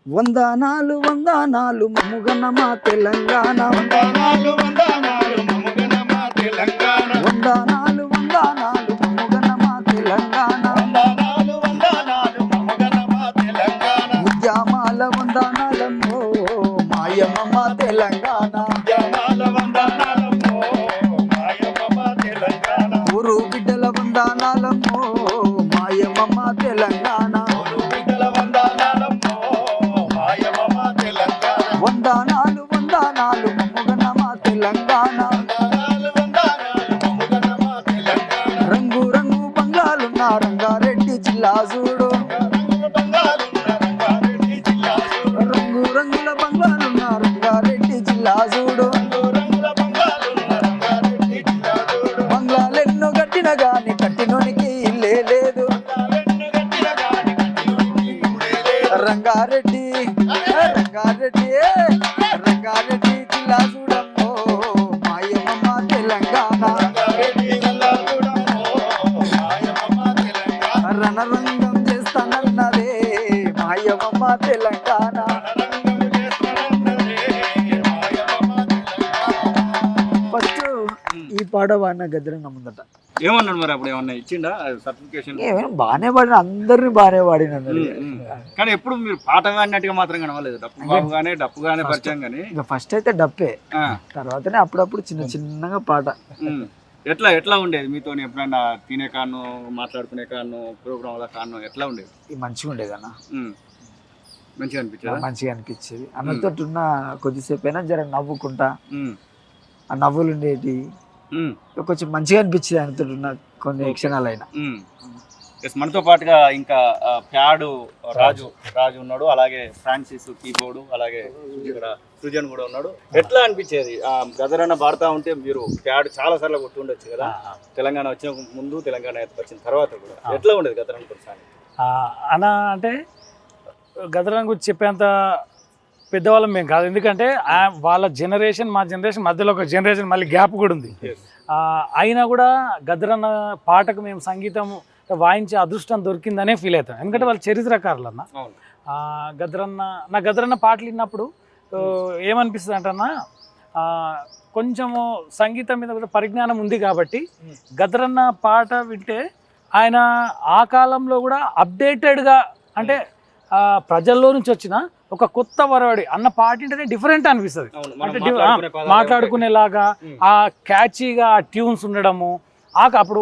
వందనాలు వందనాలు మముగన మా తెలంగాణ వందనాలు వందనాలు మముగన మా తెలంగాణ వందనాలు వందనాలు మముగన మా తెలంగాణ వందనాలు వందనాలు మముగన మా తెలంగాణ ఉద్యమాల వందనాలమ్మో మాయమ్మ మా తెలంగాణ ఉద్యమాల వందనాలమ్మో మాయమ్మ మా తెలంగాణ ఊరు బిడ్డల వందనాలమ్మో మాయమ్మ మా తెలంగాణ ఊరు బిడ్డల వందనాలమ్మో మాయమ్మ మా తెలంగాణ వందనాలు వందనాలు మముగన మా తెలంగాణ వందనాలు వందనాలు మముగన మా తెలంగాణ రంగు రంగు బంగాలున్న రంగారెడ్డి జిల్లా చూడు రంగు బంగారున్న రంగారెడ్డి జిల్లా చూడు రంగు రంగుల బంగాలున్న రంగారెడ్డి జిల్లా చూడు రంగుల బంగారున్న రంగారెడ్డి జిల్లా చూడు బంగ్లాలెన్నో కట్టిన గాని కట్టినోనికి ఇల్లే లేదు బంగారెడ్డి గట్టిన గాని కట్టినోనికి ఊడే లేదు. రంగారెడ్డి రంగారెడ్డి రంగారెడ్డి జిల్లా చూడమ్మో మాయమ్మ తెలంగాణ రంగారెడ్డి జిల్లా చూడమ్మో మాయమ్మ మా తెలంగాణ రణరంగం చేస్తానన్నదే మాయమ్మ తెలంగాణ రణరంగం చేస్తానన్నదే మాయమ్మ మా తెలంగాణ. ఫస్ట్ ఈ పాట వాడిన గద్దరంగం ముందట ఏమన్నాడు మరి అప్పుడు ఏమన్నా ఇచ్చిండా సర్టిఫికేషన్? ఏమైనా బాగానే పాడిన అందరిని బాగానే పాడిన కానీ ఎప్పుడు మీరు పాట అన్నట్టుగా మాత్రం కనవలేదు. డప్పుగానే పరిచయం కానీ ఇక ఫస్ట్ అయితే డప్పే ఆ, తర్వాతనే అప్పుడప్పుడు చిన్న చిన్నగా పాట ఉమ్. ఎట్లా ఉండేది మీతో ఎప్పుడైనా తినే కాను మాట్లాడుకునే కాను ప్రోగ్రాంల కాను ఎట్లా ఉండేది? ఇది మంచిగా ఉండేది అన్న ఉమ్. మంచిగా అనిపించదా? మంచిగా అనిపించేది అన్నతో ఉన్న కొద్దిసేపు అయినా జర నవ్వుకుంటా ఉమ్. ఆ నవ్వులు ఉండేటి ఉమ్. కొంచెం మంచిగా అనిపించేది ఆయనతో ఉన్న కొన్ని క్షణాలు అయినా ఉమ్. ఎస్, మనతో పాటుగా ఇంకా ప్యాడు రాజు ఉన్నాడు, అలాగే ఫ్రాన్సిస్ కీబోర్డు, అలాగే ఇక్కడ సృజన్ కూడా ఉన్నాడు. ఎట్లా అనిపించేది గదరన్న పాడుతూ ఉంటే? మీరు ప్యాడ్ చాలా సార్లు కొట్టుండొచ్చు కదా, తెలంగాణ వచ్చిన ముందు, తెలంగాణ వచ్చిన తర్వాత కూడా. ఎట్లా ఉండేది గదరన్న కొనసాగి? అన్న అంటే గదరాన్ని గురించి చెప్పేంత పెద్దవాళ్ళం మేము కాదు, ఎందుకంటే వాళ్ళ జనరేషన్ మా జనరేషన్ మధ్యలో ఒక జనరేషన్ మళ్ళీ గ్యాప్ కూడా ఉంది. అయినా కూడా గదరన్న పాటకు మేము సంగీతం వాయించే అదృష్టం దొరికిందనే ఫీల్ అవుతాం, ఎందుకంటే వాళ్ళు చరిత్రకారులు అన్న. గదరన్న పాటలు విన్నప్పుడు ఏమనిపిస్తుంది అంటన్నా, కొంచెము సంగీతం మీద కూడా పరిజ్ఞానం ఉంది కాబట్టి గదరన్న పాట వింటే ఆయన ఆ కాలంలో కూడా అప్డేటెడ్గా, అంటే ప్రజల్లో నుంచి వచ్చిన ఒక కొత్త వరవడి అన్న పాటింటేనే డిఫరెంట్ అనిపిస్తుంది. అంటే మాట్లాడుకునేలాగా ఆ క్యాచీగా ఆ ట్యూన్స్ ఉండడము, అప్పుడు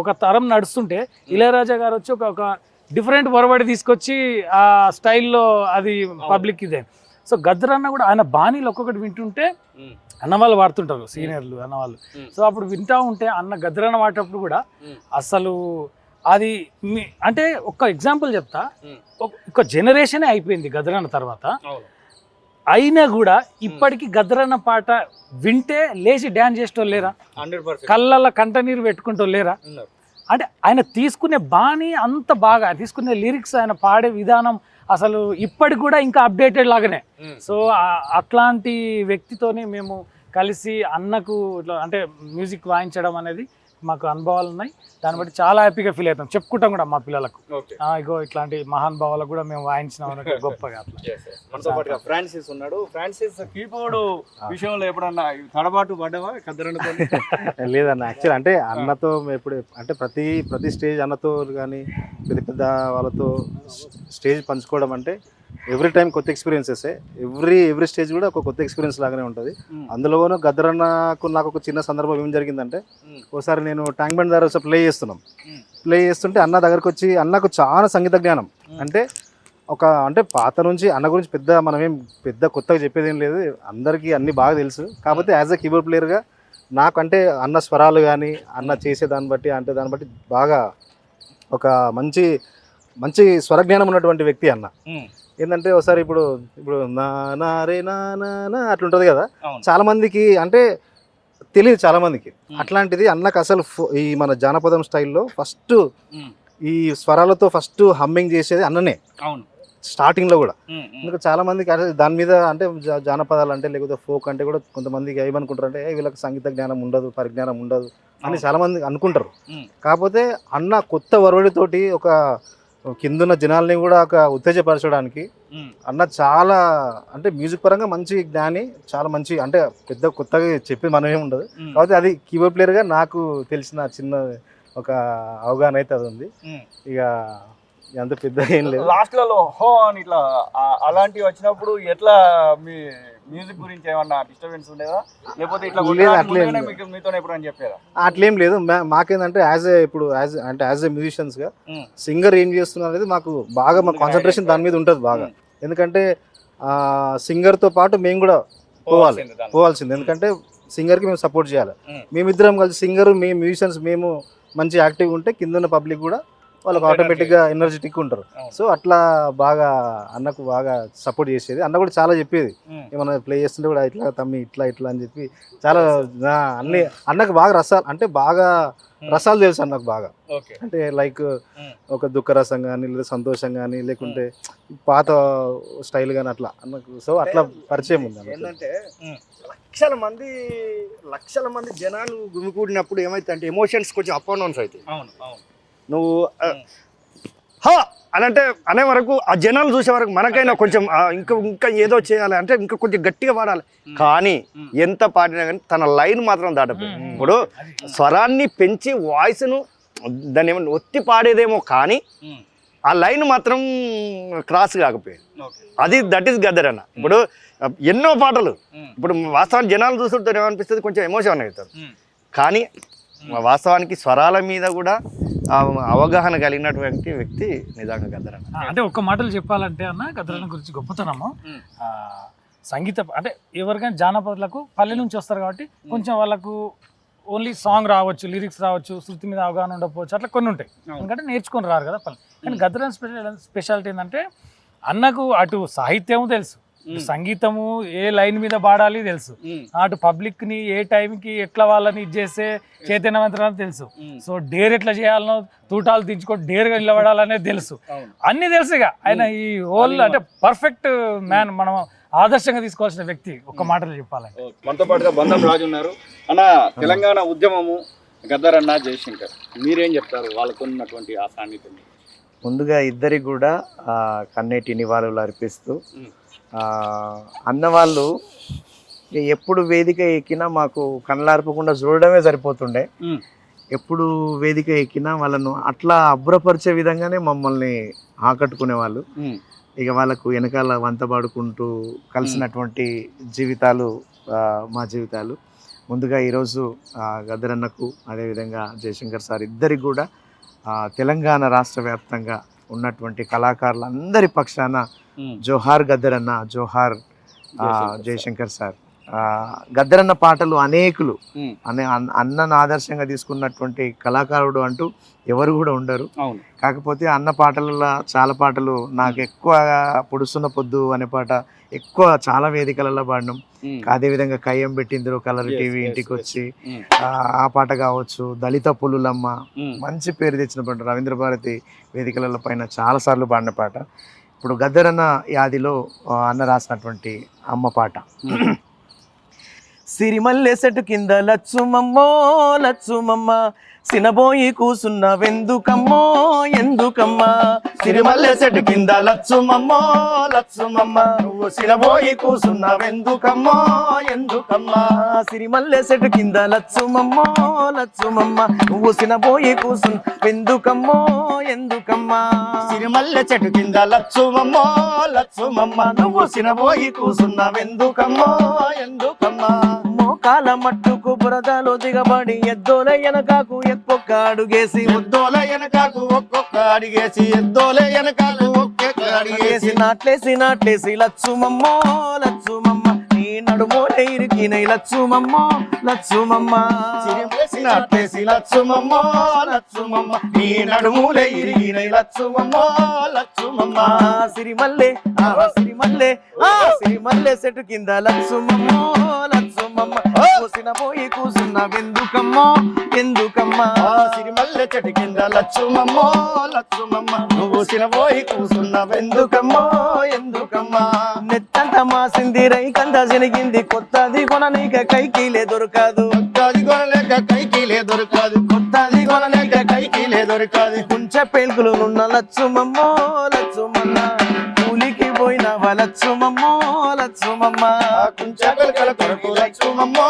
ఒక తరం నడుస్తుంటే ఇళయరాజా గారు వచ్చి ఒక డిఫరెంట్ వరవడి తీసుకొచ్చి ఆ స్టైల్లో అది పబ్లిక్ ఇదే. సో గద్దరన్న కూడా ఆయన బాణీలు ఒక్కొక్కటి వింటుంటే అన్నవాళ్ళు వాడుతుంటారు, సీనియర్లు అన్నవాళ్ళు. సో అప్పుడు వింటా ఉంటే అన్న గద్దరన్న వాడేటప్పుడు కూడా అసలు అది అంటే ఒక ఎగ్జాంపుల్ చెప్తా, ఒక జనరేషనే అయిపోయింది గద్దరన్న తర్వాత, అయినా కూడా ఇప్పటికీ గద్దరన్న పాట వింటే లేచి డ్యాన్స్ చేసేటోళ్ళు లేరా? 100% కళ్ళల్లో కంటనీరు పెట్టుకుంటూ లేరా? అంటే ఆయన తీసుకునే బాణీ అంత బాగా తీసుకునే లిరిక్స్, ఆయన పాడే విధానం అసలు ఇప్పటికి కూడా ఇంకా అప్డేటెడ్ లాగానే. సో అట్లాంటి వ్యక్తితోనే మేము కలిసి అన్నకు ఇట్లా అంటే మ్యూజిక్ వాయించడం అనేది మాకు అనుభవాలు ఉన్నాయి. దాన్ని బట్టి చాలా హ్యాపీగా ఫీల్ అవుతాం, చెప్పుకుంటాం కూడా మా పిల్లలకు, ఇగో ఇట్లాంటి మహానుభావాలకు కూడా మేము వాయించినాం అన్నట్టు గొప్పగా. మనతో పాటుగా ఫ్రాన్సిస్ ఉన్నాడు. ఫ్రాన్సిస్, కీబోర్డు విషయంలో ఎప్పుడన్నా తడబాటు పడ్డావా గద్దరన్నతో? లేదన్న, యాక్చువల్ అంటే అన్నతో ఎప్పుడు అంటే ప్రతి స్టేజ్ అన్నతో కానీ పెద్ద వాళ్ళతో స్టేజ్ పంచుకోవడం అంటే ఎవ్రీ టైం కొత్త ఎక్స్పీరియన్సెస్. ఎవ్రీ స్టేజ్ కూడా ఒక కొత్త ఎక్స్పీరియన్స్ లాగానే ఉంటుంది. అందులోనూ గద్దరన్నకు నాకు ఒక చిన్న సందర్భం ఏం జరిగిందంటే, ఒకసారి నేను ట్యాంక్ బండ్ దగ్గర ప్లే చేస్తుంటే అన్న దగ్గరకు వచ్చి, అన్నకు చాలా సంగీత జ్ఞానం అంటే పాత నుంచి అన్న గురించి పెద్ద కొత్తగా చెప్పేది ఏం లేదు, అందరికీ అన్ని బాగా తెలుసు. కాకపోతే యాజ్ అ కీబోర్డ్ ప్లేయర్గా నాకు అంటే అన్న స్వరాలు కానీ అన్న చేసే దాన్ని బట్టి బాగా ఒక మంచి స్వరజ్ఞానం ఉన్నటువంటి వ్యక్తి అన్న. ఏంటంటే ఒకసారి ఇప్పుడు నా రే నా అట్లుంటుంది కదా, చాలా మందికి అంటే తెలియదు చాలా మందికి. అట్లాంటిది అన్నకు అసలు ఈ మన జానపదం స్టైల్లో ఫస్ట్ ఈ స్వరాలతో ఫస్ట్ హమ్మింగ్ చేసేది అన్ననే స్టార్టింగ్ లో కూడా. ఎందుకంటే చాలా మందికి దాని మీద అంటే జానపదాలు అంటే లేకపోతే ఫోక్ అంటే కూడా కొంతమందికి ఏమనుకుంటారు అంటే వీళ్ళకి సంగీత జ్ఞానం ఉండదు, పరిజ్ఞానం ఉండదు అని చాలా మంది అనుకుంటారు. కాకపోతే అన్న కొత్త వరవడితోటి కిందున్న జనాల్ని కూడా ఒక ఉత్తేజపరచడానికి అన్న చాలా అంటే మ్యూజిక్ పరంగా మంచి జ్ఞాని, చాలా మంచి అంటే పెద్ద కొత్తగా చెప్పి మనం ఏమి ఉండదు. కాబట్టి అది కీబోర్డ్ ప్లేయర్గా నాకు తెలిసిన చిన్న ఒక అవగాహన అయితే అది ఉంది. ఇక అంత పెద్ద ఏం లేదు. లాస్ట్లలో హో అని ఇట్లా అలాంటివి వచ్చినప్పుడు ఎట్లా మీ మ్యూజిక్ గురించి ఏమన్నా డిస్టర్బెన్స్ ఉండేదా, లేకపోతే ఇట్లా మీతో ఎప్పుడు అని చెప్పారా? అట్లేం లేదు. మాకేందంటే యాజ్ ఏ మ్యూజిషియన్స్ గా సింగర్ ఏం చేస్తున్నారు అనేది మాకు బాగా మా కాన్సన్ట్రేషన్ దాని మీద ఉంటుంది బాగా. ఎందుకంటే సింగర్ తో పాటు మేము కూడా పోవాల్సింది. ఎందుకంటే సింగర్ కి మేము సపోర్ట్ చేయాలి. మేమిద్దరం కలిసి సింగర్ మేము మ్యూజిషియన్స్ మేము మంచి యాక్టివ్ ఉంటే కింద ఉన్న పబ్లిక్ కూడా వాళ్ళకి ఆటోమేటిక్గా ఎనర్జెటిక్ ఉంటారు. సో అట్లా బాగా అన్నకు బాగా సపోర్ట్ చేసేది. అన్న కూడా చాలా చెప్పేది, ఏమన్నా ప్లే చేస్తుంటే కూడా ఇట్లా తమ్మి ఇట్లా ఇట్లా అని చెప్పి చాలా అన్ని అన్నకు బాగా రసాలు తెలుసు అన్నకు బాగా. అంటే లైక్ ఒక దుఃఖ రసం కానీ లేదా సంతోషం కానీ లేకుంటే పాత స్టైల్ కానీ అట్లా అన్నకు. సో అట్లా పరిచయం ఉంది. ఏంటంటే లక్షల మంది జనాలు గుమికూడినప్పుడు ఏమైతే అంటే ఎమోషన్స్ కొంచెం అప్ అండ్ డౌన్స్ అవుతాయి. నువ్వు హా అని అంటే అనే వరకు ఆ జనాలు చూసే వరకు మనకైనా కొంచెం ఇంకా ఏదో చేయాలి అంటే ఇంకా కొంచెం గట్టిగా పాడాలి. కానీ ఎంత పాడినా కానీ తన లైన్ మాత్రం దాటపోయింది. ఇప్పుడు స్వరాన్ని పెంచి వాయిస్ను దాన్ని ఏమన్నా ఒత్తి పాడేదేమో కానీ ఆ లైన్ మాత్రం క్రాస్ కాకపోయింది. దట్ ఈస్ గదర్ అన్న. ఇప్పుడు ఎన్నో పాటలు ఇప్పుడు వాస్తవానికి జనాలు చూస్తుంటే ఏమనిపిస్తుంది, కొంచెం ఎమోషన్ అవుతారు. కానీ వాస్తవానికి స్వరాల మీద కూడా అవగాహన కలిగినటువంటి వ్యక్తి నిజంగా గద్దరన్న. అంటే ఒక్క మాటలు చెప్పాలంటే అన్న గద్దరన్న గురించి గొప్పతనము, సంగీతం అంటే ఎవరికైనా జానపదులకు పల్లె నుంచి వస్తారు కాబట్టి కొంచెం వాళ్ళకు ఓన్లీ సాంగ్ రావచ్చు, లిరిక్స్ రావచ్చు, శృతి మీద అవగాహన ఉండకపోవచ్చు, అట్లా కొన్ని ఉంటాయి. ఎందుకంటే నేర్చుకొని రారు కదా పల్లె. కానీ గద్దరన్న స్పెషాలిటీ ఏంటంటే అన్నకు అటు సాహిత్యము తెలుసు, సంగీతము ఏ లైన్ మీద పాడాలి తెలుసు, అటు పబ్లిక్ ని ఏ టైంకి ఎట్లా వాళ్ళని ఇది చేస్తే చైతన్యవంతరాలు తెలుసు. సో డేర్ ఎట్లా చేయాలనో తూటాలు దించుకొని డేర్గా నిలబడాలనేది తెలుసు. అన్ని తెలుసు. ఇక ఆయన ఈ హోల్ అంటే పర్ఫెక్ట్ మ్యాన్, మనం ఆదర్శంగా తీసుకోవాల్సిన వ్యక్తి. ఒక్క మాటలో చెప్పాలంటే మనతో పాటుగా బంధం రాజు ఉన్నారు అన్న. తెలంగాణ ఉద్యమము గద్దరన్న, జయశంకర్, మీరేం చెప్తారు వాళ్ళకు ఉన్నటువంటి ఆ సాన్నిధ్యం? ముందుగా ఇద్దరికి కూడా కన్నీటి నివాళులు అర్పిస్తూ, అన్నవాళ్ళు ఎప్పుడు వేదిక ఎక్కినా మాకు కళ్ళార్పకుండా చూడడమే సరిపోతుండే. ఎప్పుడు వేదిక ఎక్కినా వాళ్ళను అట్లా అబ్బురపరిచే విధంగానే మమ్మల్ని ఆకట్టుకునేవాళ్ళు. ఇక వాళ్ళకు వెనకాల వంత పాడుకుంటూ కలిసినటువంటి జీవితాలు మా జీవితాలు. ముందుగా ఈరోజు గద్దరన్నకు అదేవిధంగా జయశంకర్ సార్ ఇద్దరికి కూడా తెలంగాణ రాష్ట్ర వ్యాప్తంగా ఉన్నటువంటి కళాకారులందరి పక్షాన జోహార్ గద్దరన్న, జోహార్ జయశంకర్ సార్. గద్దరన్న పాటలు అనేకులు అన్నను ఆదర్శంగా తీసుకున్నటువంటి కళాకారుడు అంటూ ఎవరు కూడా ఉండరు. కాకపోతే అన్న పాటలలో చాలా పాటలు నాకు ఎక్కువ పొడుస్తున్న పొద్దు అనే పాట ఎక్కువ చాలా వేదికలలో పాడినాం. అదేవిధంగా కయ్యం పెట్టిందరు కలర్ టీవీ ఇంటికి వచ్చి ఆ పాట కావచ్చు, దళిత పులులమ్మ మంచి పేరు తెచ్చిన పాట, రవీంద్ర భారతి వేదికల పైన చాలా సార్లు పాడిన పాట. ఇప్పుడు గద్దరన్న యాదిలో అన్న రాసినటువంటి అమ్మ పాట, సిరిమల్లె సెట్టు కింద లచ్చుమమ్మో లచ్చుమమ్మ, సినబోయి కూసున్న వెందుకమ్మో ఎందుకమ్మా, సిరిమల్లె చెట్టు కింద లచ్చుమమ్మో లచ్చుమమ్మ, నువ్వు సినబోయి కూసున్న వెందుకమ్మో ఎందుకమ్మా, సిరిమల్లె సెట్టు కింద లచ్చుమమ్మో లచ్చుమమ్మ, నువ్వు సినబోయి కూసున్న వెందుకమ్మో ఎందుకమ్మా, సిరిమల్లె చెట్టు కింద లచ్చుమమ్మో లచ్చుమమ్మ, నువ్వు సినబోయి కూసున్న వెందుకమ్మో ఎందుకమ్మా, మోకాల మట్టుకు బురదలో దిగబడి ఎద్దోల ఎనకాకు ఒక్కొక్క అడుగేసి, ఎద్దోల వెనకాకు ఒక్కొక్క అడిగేసి, ఎద్దోల వెనకాకు ఒక్కొక్క అడిగేసి, నాట్లేసి లచ్చుమమ్మో లచ్చుమమ్మ, నీ నడుమోలే ఇరికిన లచ్చుమమ్మో లచ్చుమమ్మ, నాట్లేసి లచ్చుమమ్మో లచ్చుమమ్మ, నీ నడుమూలే ఇరిగిన లచ్చుమమ్మో లచ్చుమమ్మ, సిరిమల్లె సిరిమల్లె సిరిమల్లె సెట్టు కింద లచ్చుమమ్మో లచ్చుమమ్మ, పోయి కూసున్న వెందుకమ్మో ఎందుకమ్మా, సిరిమల్లె చెట్టు కింద లచ్చుమమ్మో లచ్చుమమ్మ, నువ్వు సినబోయి కూసున్న వెందుకమ్మో ఎందుకమ్మా, నెత్తంత మాసింది రైకంత జరిగింది, కొత్తది కొననీక కైకిలే దొరకదు, కొత్తది కొనలేక కైకిలే దొరకదు, కొత్తది కొననీక కైకిలే దొరికాది కుంచె పెంకులు నున్న లచ్చుమమ్మో లచ్చుమన్న కూలికి పోయిన వలచ్చుమమ్మో లచ్చుమమ్మ కుంచకల కొరకు లచ్చుమమ్మో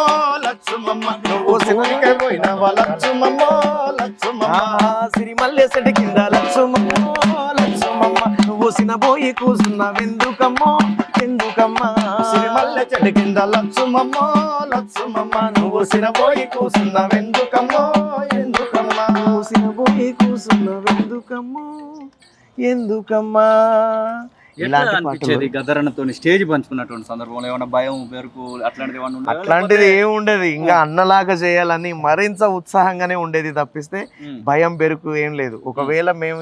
లచ్చుమమ్మ నువ్వు సినిమాకి పోయిన లచ్చుమమ్మో లచ్చుమమ్మ సిరిమల్లె సెటి కింద లచ్చుమమ్మో లచ్చుమమ్మ నువ్వు సినబోయి కూసున్నావెందుకమ్మో ఎందుకమ్మా సిరిమల్లె చెట్టు కింద లచ్చుమమ్మో లచ్చుమమ్మ నువ్వు సినబోయి కూసున్నావెందుకమ్మో ఎందుకమ్మా నువ్వు సినబోయి కూసున్నావెందుకమ్మో ఎందుకమ్మా ఎట్లా ఇలాంటి అనిపించేది పాటలు గదరన్నతో స్టేజ్ పంచుకున్నటువంటి సందర్భంలో ఏమైనా భయం బెరుకు అట్లాంటిది ఏమన్నా ఉండేదా? అట్లాంటిది ఏమి ఉండేది ఇంకా అన్నలాగా చేయాలని మరింత ఉత్సాహంగానే ఉండేది తప్పిస్తే ఉమ్. భయం బెరుకు ఏం లేదు. ఒకవేళ మేము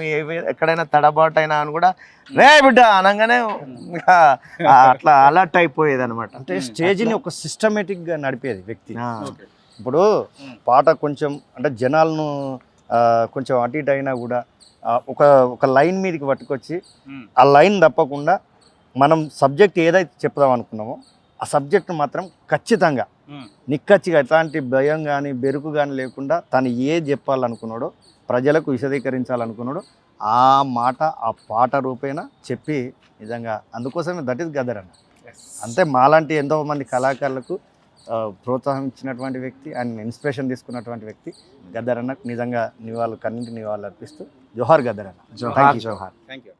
ఎక్కడైనా తడబాటు అయినా అని కూడా రే బిడ్డ అనగానే ఇంకా అట్లా అలర్ట్ అయిపోయేది అనమాట. అంటే స్టేజ్ని ఒక సిస్టమేటిక్ గా నడిపేది వ్యక్తి. ఓకే. ఇప్పుడు పాట కొంచెం అంటే జనాలను కొంచెం అటు ఇటు అయినా కూడా ఒక లైన్ మీదకి పట్టుకొచ్చి ఉమ్. ఆ లైన్ తప్పకుండా మనం సబ్జెక్ట్ ఏదైతే చెప్దాం అనుకున్నామో ఆ సబ్జెక్ట్ మాత్రం ఖచ్చితంగా ఉమ్. నిక్కచ్చిగా ఎట్లాంటి భయం కానీ బెరుకు కానీ లేకుండా తను ఏది చెప్పాలనుకున్నాడో ప్రజలకు విశదీకరించాలనుకున్నాడో ఆ మాట ఆ పాట రూపేణ చెప్పి నిజంగా అందుకోసమే దట్ ఈస్ గదరన్న. అంతే మాలాంటి ఎంతోమంది కళాకారులకు ప్రోత్సాహం ఇచ్చినటువంటి వ్యక్తి అండ్ ఇన్స్పిరేషన్ తీసుకున్నటువంటి వ్యక్తి గద్దరన్నకు నిజంగా నివాళులు కన్నింటి నివాళులు అర్పిస్తూ జోహార్ గద్దరన్న. జోహార్ జోహార్. Thank you.